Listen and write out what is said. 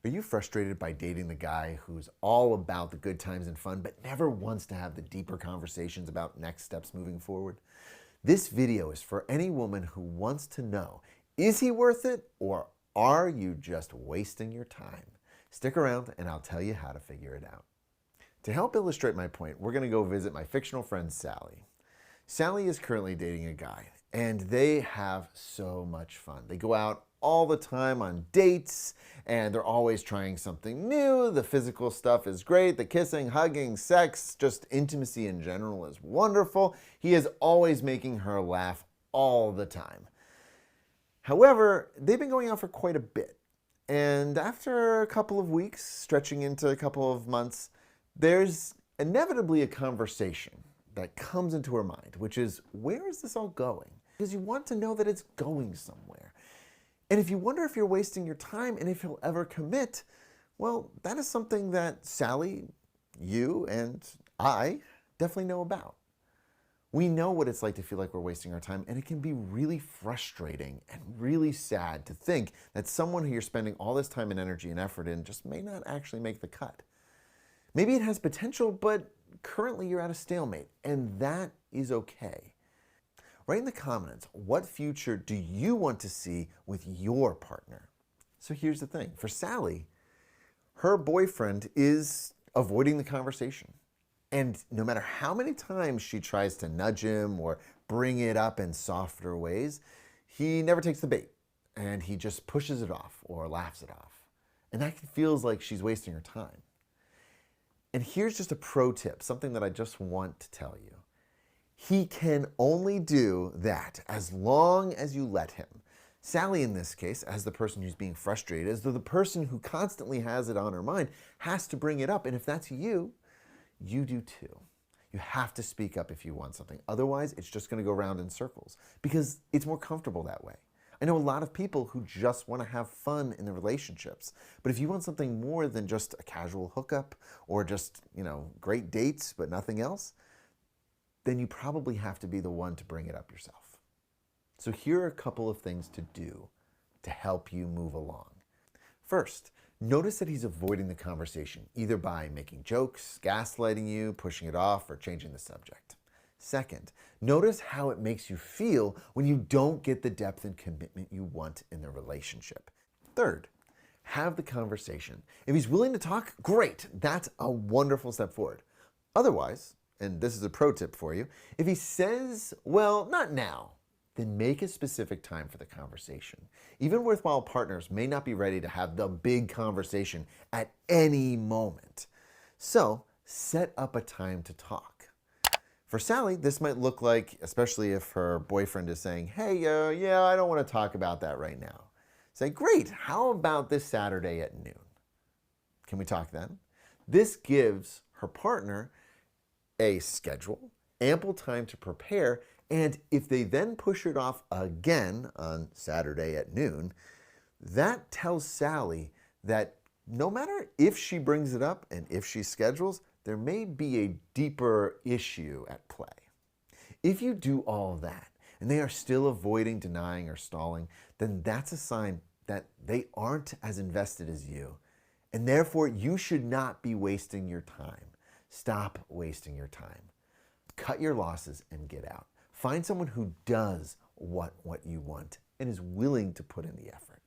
Are you frustrated by dating the guy who's all about the good times and fun, but never wants to have the deeper conversations about next steps moving forward? This video is for any woman who wants to know, is he worth it or are you just wasting your time? Stick around and I'll tell you how to figure it out. To help illustrate my point, we're going to go visit my fictional friend Sally. Sally is currently dating a guy, and they have so much fun. They go out all the time on dates, and they're always trying something new. The physical stuff is great. The kissing, hugging, sex, just intimacy in general is wonderful. He is always making her laugh all the time. However, they've been going out for quite a bit, and after a couple of weeks, stretching into a couple of months, there's inevitably a conversation that comes into her mind, which is, where is this all going? Because you want to know that it's going somewhere. And if you wonder if you're wasting your time and if he'll ever commit, well, that is something that Sally, you, and I definitely know about. We know what it's like to feel like we're wasting our time, and it can be really frustrating and really sad to think that someone who you're spending all this time and energy and effort in just may not actually make the cut. Maybe it has potential, but currently you're at a stalemate, and that is okay. Write in the comments, what future do you want to see with your partner? So here's the thing. For Sally, her boyfriend is avoiding the conversation. And no matter how many times she tries to nudge him or bring it up in softer ways, he never takes the bait, and he just pushes it off or laughs it off. And that feels like she's wasting her time. And here's just a pro tip, something that I just want to tell you. He can only do that as long as you let him. Sally, in this case, as the person who's being frustrated, as though the person who constantly has it on her mind, has to bring it up. And if that's you, you do too. You have to speak up if you want something. Otherwise, it's just going to go round in circles because it's more comfortable that way. I know a lot of people who just want to have fun in their relationships. But if you want something more than just a casual hookup or just, great dates but nothing else, then you probably have to be the one to bring it up yourself. So here are a couple of things to do to help you move along. First, notice that he's avoiding the conversation, either by making jokes, gaslighting you, pushing it off, or changing the subject. Second, notice how it makes you feel when you don't get the depth and commitment you want in the relationship. Third, have the conversation. If he's willing to talk, great. That's a wonderful step forward. Otherwise, and this is a pro tip for you, if he says, well, not now, then make a specific time for the conversation. Even worthwhile partners may not be ready to have the big conversation at any moment. So set up a time to talk. For Sally, this might look like, especially if her boyfriend is saying, hey, yeah, I don't want to talk about that right now. Say, great, how about this Saturday at noon? Can we talk then? This gives her partner a schedule, ample time to prepare, and if they then push it off again on Saturday at noon, that tells Sally that no matter if she brings it up and if she schedules, there may be a deeper issue at play. If you do all that and they are still avoiding, denying, or stalling, then that's a sign that they aren't as invested as you, and therefore you should not be wasting your time. Stop wasting your time. Cut your losses and get out. Find someone who does what you want and is willing to put in the effort.